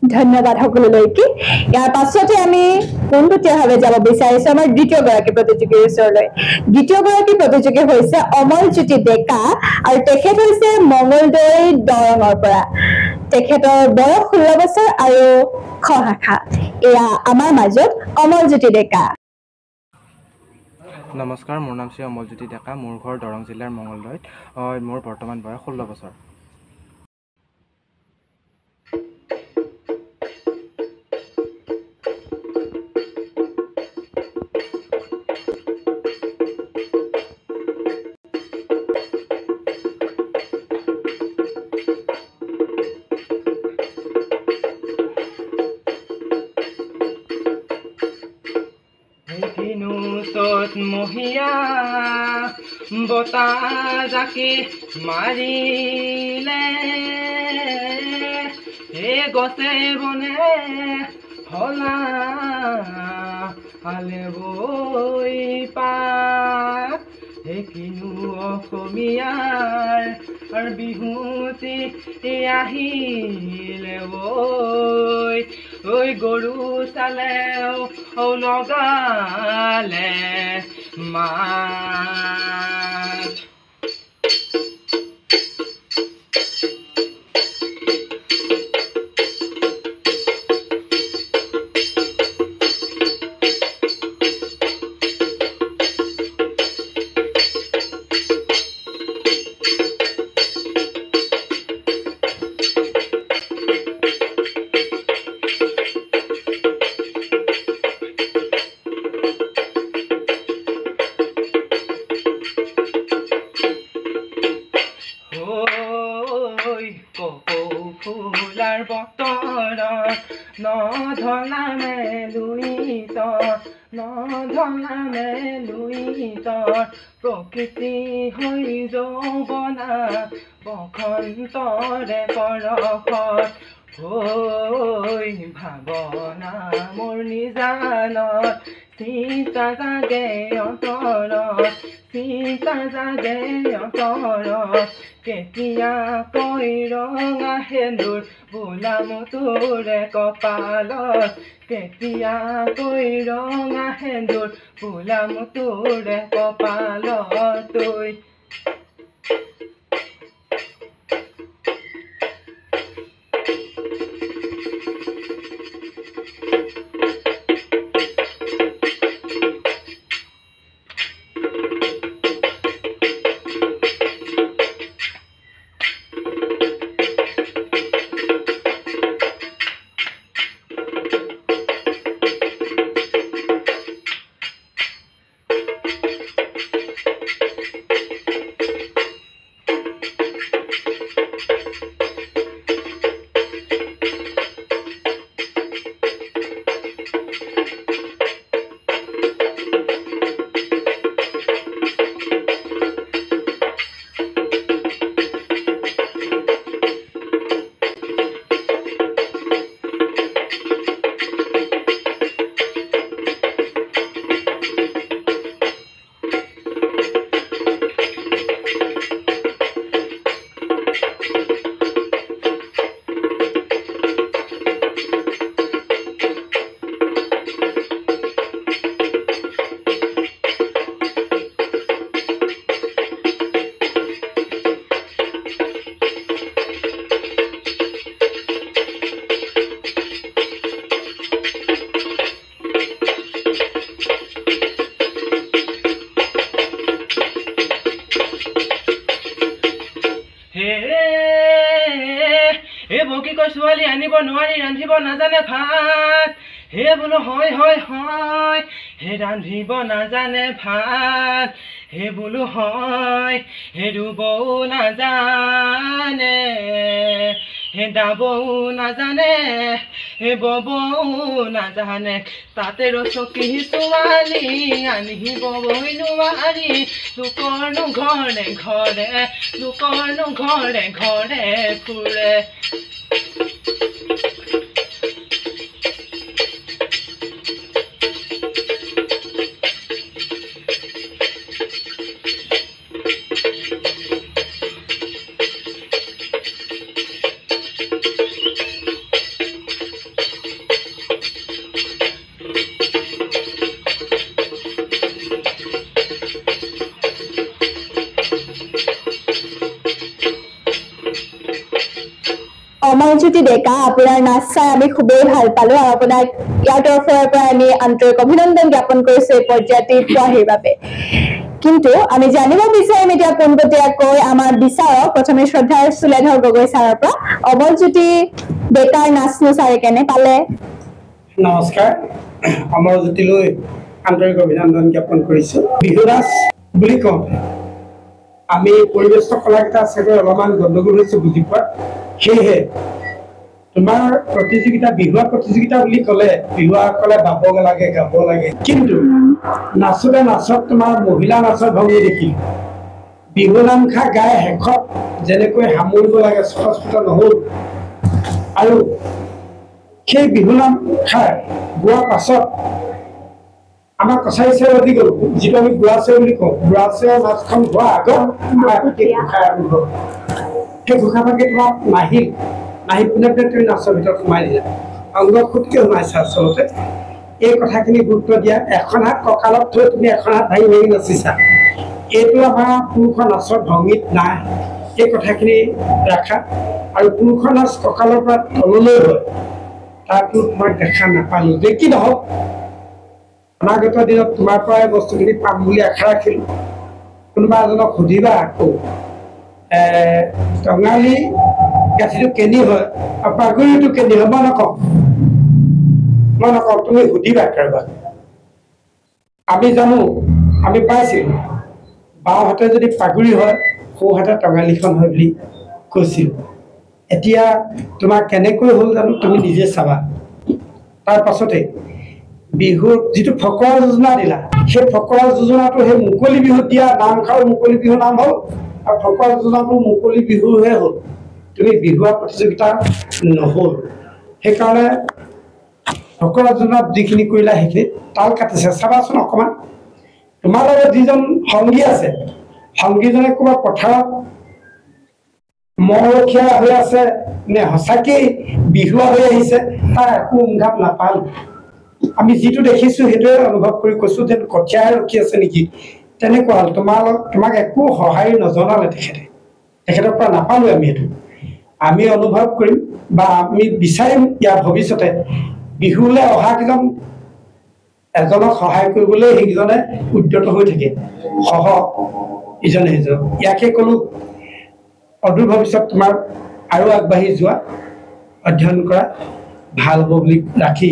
ধন্যবাদ সকলোলৈকে। ইয়াৰ পাছতে আমি পোনপটীয়াভাৱে যাব বিচাৰিছো আমাৰ দ্বিতীয়গৰাকী প্ৰতিযোগীৰ ওচৰলৈ। দ্বিতীয়গৰাকী প্ৰতিযোগী হৈছে অমলজ্যোতি ডেকা আৰু তেখেত হৈছে মঙলদৈ দৰঙৰ পৰা। তেখেতৰ বয়স 16 বছৰ আৰু খ শাখা। এয়া আমাৰ মাজত অমলজ্যোতি ডেকা। নমস্কাৰ, মোৰ নাম শ্ৰী অমলজ্যোতি ডেকা। মোৰ ঘৰ দৰং জিলাৰ মঙলদৈত। মোৰ বৰ্তমান বয়স 16 বছৰ। মহিয়া বতাহ জাকে মাৰিলে এই গছে বনে হলা হালে বৈ পাত সেই কিনো অসমীয়াৰ আৰু বিহুতি আহিলে ঐ গৰু চালেও লগালে মাত। ফুলাৰ বতৰত নধলা মেলুইত প্ৰকৃতি হৈ যৌৱনা বসন্তৰে পৰশত হৈ ভাৱনা মোৰ নিজানত চিন্তা জাগে অন্তৰত কেতিয়াকৈ ৰঙা সেন্দুৰ বোলাম তোৰে কপালত কেতিয়াকৈ ৰঙা সেন্দুৰ বোলাম তোৰে কপালত বগী কৈ ছোৱালী আনিব নোৱাৰি ৰান্ধিব নাজানে ভাত হে বোলো হয় হে ৰান্ধিব নাজানে ভাত হে বোলো হয় হে ৰুবও নাজানে হে দাবও নাজানে হে ববও নাজানে তাতে ৰচকি ছোৱালী আনিব বই নোৱাৰি লোকৰনো ঘৰে ফুৰে। অমলজ্যোতি ডেকা আপোনাৰ নাচ চাই আমি খুবেই ভাল পালো আৰু আপোনাক ইয়াৰ তৰফৰ পৰা আমি আন্তৰিক অভিনন্দন জ্ঞাপন কৰিছো এই পৰ্যায়টিত পোৱাহিৰ বাবে কিন্তু আমি জানিব বিচাৰিম এতিয়া পোনপটীয়াকৈ আমাৰ বিচাৰক প্ৰথমে শ্ৰদ্ধাৰ চুলেধৰ গগৈ ছাৰৰ পৰা অমলজ্যোতি ডেকাৰ নাচনো ছাৰে কেনে পালে নমস্কাৰ অমলজ্যোতিলৈ আন্তৰিক অভিনন্দন জ্ঞাপন কৰিছো বিহু নাচ বুলি কওঁতে আমি পৰিৱেশ কলাকেইটা চাগৈ অলপমান গণ্ডগোল হৈছে বুজি পোৱা সেয়েহে তোমাৰ প্ৰতিযোগিতা বিহুৱা প্ৰতিযোগিতা বুলি ক'লে বিহুৱাসকলে বাব লাগে গাব লাগে কিন্তু নাচোতে নাচত তোমাৰ মহিলা নাচৰ ভংগী দেখি বিহু নামষা গাই শেষত যেনেকৈ সামৰিব লাগে স্পষ্ট নহ'ল আৰু সেই বিহু নামষাৰ গোৱাৰ পাছত আমাৰ কছাৰী চেৰ অধি গ'ল যিটো আমি বুঢ়া চেৰ বুলি কওঁ বুঢ়া চেৰ নাচখন হোৱাৰ আগত সেই ঘোষাভাগে তোমাৰ নাহিল পোনে তুমি নাচৰ ভিতৰত সোমাই দিলা অংগ খুটকে সোমাইছা আচলতে এই কথাখিনি গুৰুত্ব দিয়া এখন হাত কঁকালত থৈ তুমি এখন হাত ভাঙি ভাঙি নাচিছা এইটো আমাৰ পুৰুষৰ নাচৰ ভংগীত নাই এই কথাখিনি ৰাখা আৰু পুৰুষৰ নাচ কঁকালৰ পৰা তললৈ হয় তাতো মই দেখা নাপালো যে কি নহওক অনাগত দিনত তোমাৰ পৰাই বস্তুখিনি পাম বুলি আশা ৰাখিলো কোনোবা এজনক সুধিবা আকৌ টঙালী গাঁঠিটো কেনি হয় আৰু পাগুৰিটো কেনি হয় মই নকওঁ তুমি সুধিবা কাৰোবাক আমি জানো আমি পাইছিলো বাওঁ হাতে যদি পাগুৰি হয় সোঁ হাতে টঙালীখন হয় বুলি কৈছিলো এতিয়া তোমাৰ কেনেকৈ হ'ল জানো তুমি নিজে চাবা তাৰ পাছতে বিহুৰ যিটো ফকৰা যোজনা দিলা সেই ফকৰা যোজনাটো সেই মুকলি বিহুত দিয়া নামষাৰ মুকলি বিহু নাম হ'ল আৰু ফকৰা যোজনাটো মুকলি বিহুহে হ'ল তুমি বিহুৱা প্ৰতিযোগিতা নহ'ল সেইকাৰণে ফকৰা যোজনাত যিখিনি কৰিলা সেইখিনি তাল কাটিছে চাবাচোন অকণমান তোমাৰ লগত যিজন সংগী আছে সংগীজনে ক'ৰবাত পথাৰত মৰখীয়া হৈ আছে নে সঁচাকেই বিহুৱা হৈ আহিছে তাৰ একো উংঘাপ নাপালো আমি যিটো দেখিছো সেইটোৱে অনুভৱ কৰি কৈছো যেন কঠীয়াই ৰখি আছে নেকি তেনেকুৱা হ'ল তোমাক একো সঁহাৰি নজনালে তেখেতৰ পৰা নাপালো আমি এইটো আমি অনুভৱ কৰিম বা আমি বিচাৰিম ইয়াৰ ভৱিষ্যতে বিহুলৈ অহা কেইজন এজনক সহায় কৰিবলৈ সেইকেইজনে উদ্যত হৈ থাকে ইজনে সিজনক ইয়াকে ক'লো অদূৰ ভৱিষ্যত তোমাৰ আৰু আগবাঢ়ি যোৱা অধ্যয়ন কৰা ভাল হ'ব বুলি ৰাখি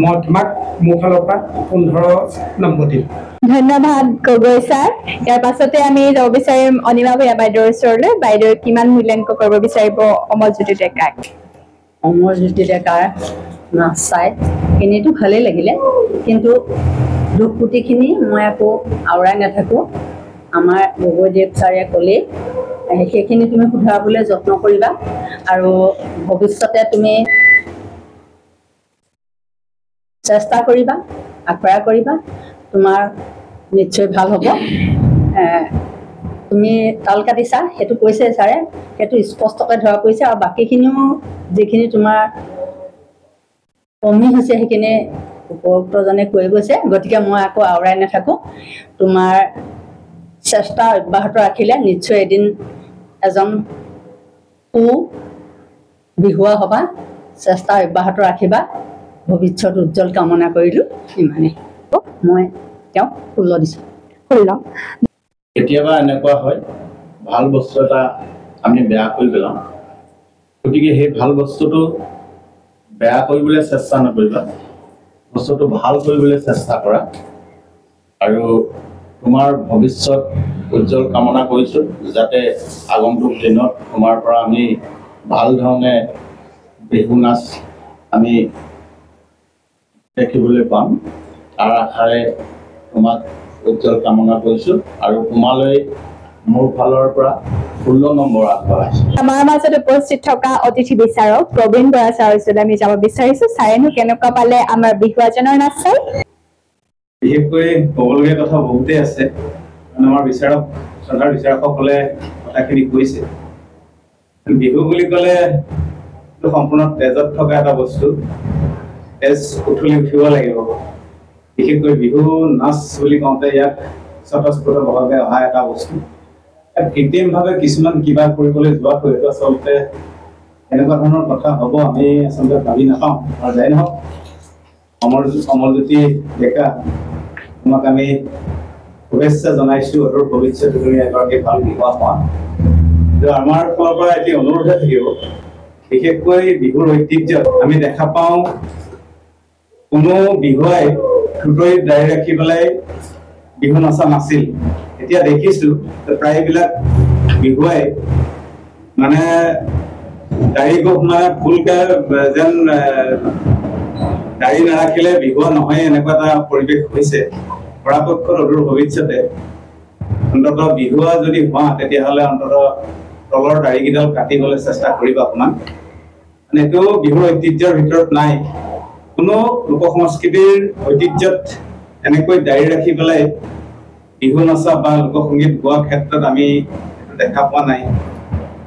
মই তোমাক মোৰ ফালৰ পৰা 15 নম্বৰ দিম ধন্যবাদ গগৈ ছাৰ ইয়াৰ পাছতে আমি যাব বিচাৰিম অনিমা ভূঞা বাইদেউৰ ওচৰলৈ বাইদেউ কিমান মূল্যাংকন কৰিব বিচাৰিব অমলজ্যোতি ডেকাক অমলজ্যোতি ডেকাৰ নাচ চাই এনেইতো ভালেই লাগিলে কিন্তু দুখ পুতিখিনি মই আকৌ আওৰাই নাথাকোঁ আমাৰ গগৈদেৱ ছাৰে ক'লেই সেইখিনি তুমি শুধৰাবলৈ যত্ন কৰিবা আৰু ভৱিষ্যতে তুমি চেষ্টা কৰিবা আখৰা কৰিবা তোমাৰ নিশ্চয় ভাল হ'ব তুমি তাল কাটিছা সেইটো কৈছে ছাৰে সেইটো স্পষ্টকৈ ধৰা পৰিছে আৰু বাকীখিনিও যিখিনি তোমাৰ কমি হৈছে সেইখিনি উপৰোক্তজনে কৈ গৈছে গতিকে মই আকৌ আওৰাই নাথাকোঁ তোমাৰ চেষ্টা অব্যাহত ৰাখিলে নিশ্চয় এদিন এজন বিহুৱা হ'বা চেষ্টা অব্যাহত ৰাখিবা ভৱিষ্যত উজ্জ্বল কামনা কৰিলোঁ ইমানেই মই তেওঁক 16 দিছোঁ 16 কেতিয়াবা এনেকুৱা হয় ভাল বস্তু এটা আমি বেয়া কৰি পেলাওঁ গতিকে সেই ভাল বস্তুটো বেয়া কৰিবলৈ চেষ্টা নকৰিবা বস্তুটো ভাল কৰিবলৈ চেষ্টা কৰা আৰু তোমাৰ ভৱিষ্যত উজ্জ্বল কামনা কৰিছোঁ যাতে আগন্তুক দিনত তোমাৰ পৰা আমি ভাল ধৰণে বিহু নাচ আমি দেখিবলৈ পাম তাৰ আশাৰে তোমাক উজ্জ্বল কামনা কৰিছোঁ আৰু তোমালৈ মোৰ ফালৰ পৰা 16 নম্বৰ আগবঢ়াইছোঁ আমাৰ মাজত উপস্থিত থকা অতিথি বিচাৰক প্ৰবীণ বৰা ছাৰৰ ওচৰলৈ আমি যাব বিচাৰিছোঁ ছাৰেনো কেনেকুৱা পালে আমাৰ বিহুৱাজনৰ নাচ চাই বিশেষকৈ ক'বলগীয়া কথা বহুতেই আছে আমাৰ বিচাৰকসকলে কথাখিনি কৈছে বিহু বুলি ক'লে সম্পূৰ্ণ তেজত থকা এটা বস্তু তেজ উঠলি উঠিব লাগিব বিশেষকৈ বিহু নাচ বুলি কওঁতে ইয়াত স্বতঃস্ফূৰ্তভাৱে অহা এটা বস্তু কৃত্ৰিমভাৱে কিছুমান কিবা কৰিবলৈ যোৱাটো এইটো আচলতে এনেকুৱা ধৰণৰ কথা হ'ব আমি আচলতে ভাবি নাপাওঁ। আৰু যাই নহওক অমলজ্যোতি ডেকা, তোমাক আমি শুভেচ্ছা জনাইছোঁ আৰু ভৱিষ্যতে তুমি এগৰাকী ভাল বিহুৱা হোৱা। আমাৰ ফালৰ পৰা এটি অনুৰোধে থাকিব, বিশেষকৈ বিহুৰ ঐতিহ্যত আমি দেখা পাওঁ কোনো বিহুৱাই টুটৰিত দাঢ়ি ৰাখি পেলাই বিহু নচা নাছিল। এতিয়া দেখিছোঁ প্ৰায়বিলাক বিহুৱাই মানে দাঢ়ি গোফ মানে ফুলকে যেন দাঢ়ি নাৰাখিলে বিহুৱা নহয়, এনেকুৱা এটা পৰিৱেশ হৈছে। পৰাপক্ষত অদূৰ ভৱিষ্যতে অন্ততঃ বিহুৱা যদি হোৱা তেতিয়াহ'লে অন্ততঃ তলৰ দাঢ়িকেইডাল কাটিবলৈ চেষ্টা কৰিবা অকণমান। মানে এইটো বিহুৰ ঐতিহ্যৰ ভিতৰত নাই। কোনো লোক সংস্কৃতিৰ ঐতিহ্যত এনেকৈ দাঢ়ি ৰাখি পেলাই বিহু নচা বা লোকসংগীত গোৱাৰ ক্ষেত্ৰত আমি দেখা পোৱা নাই।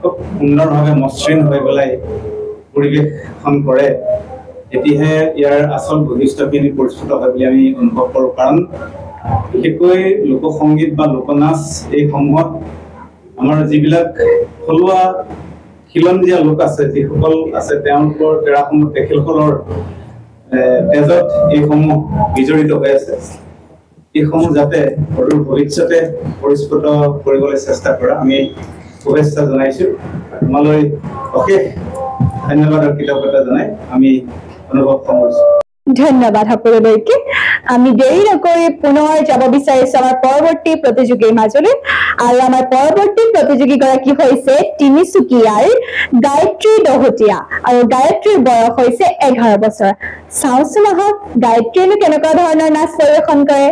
খুব সুন্দৰভাৱে মসৃণ হৈ পেলাই পৰিৱেশন কৰে, তেতিয়াহে ইয়াৰ আচল বৈশিষ্ট্যখিনি পৰিস্ফুট হয় বুলি আমি অনুভৱ কৰোঁ। কাৰণ বিশেষকৈ লোকসংগীত বা লোকনাচ এইসমূহত আমাৰ যিবিলাক থলুৱা খিলঞ্জীয়া লোক আছে, যিসকল আছে তেওঁলোকৰ তেখেতসকলৰ তেজত এইসমূহ বিজড়িত হৈ আছে। এইসমূহ যাতে অদূৰ ভৱিষ্যতে পৰিস্ফুট কৰিবলৈ চেষ্টা কৰা আমি শুভেচ্ছা জনাইছোঁ। তোমালৈ অশেষ ধন্যবাদ আৰু কৃতজ্ঞতা জনাই আমি অনুভৱ কৰিছোঁ। ধন্যবাদ সকলোলৈকে। আমি দেৰি নকৰি পুনৰ যাব বিচাৰিছো আমাৰ পৰৱৰ্তী প্ৰতিযোগীৰ মাজলৈ। আৰু আমাৰ পৰৱৰ্তী প্ৰতিযোগীগৰাকী হৈছে তিনিচুকীয়াৰ গায়ত্ৰী দহোটীয়া, আৰু গায়ত্ৰীৰ বয়স হৈছে 11 বছৰ। চাওঁচোন আহক গায়ত্ৰীয়েনো কেনেকুৱা ধৰণৰ নাচ পৰিৱেশন কৰে।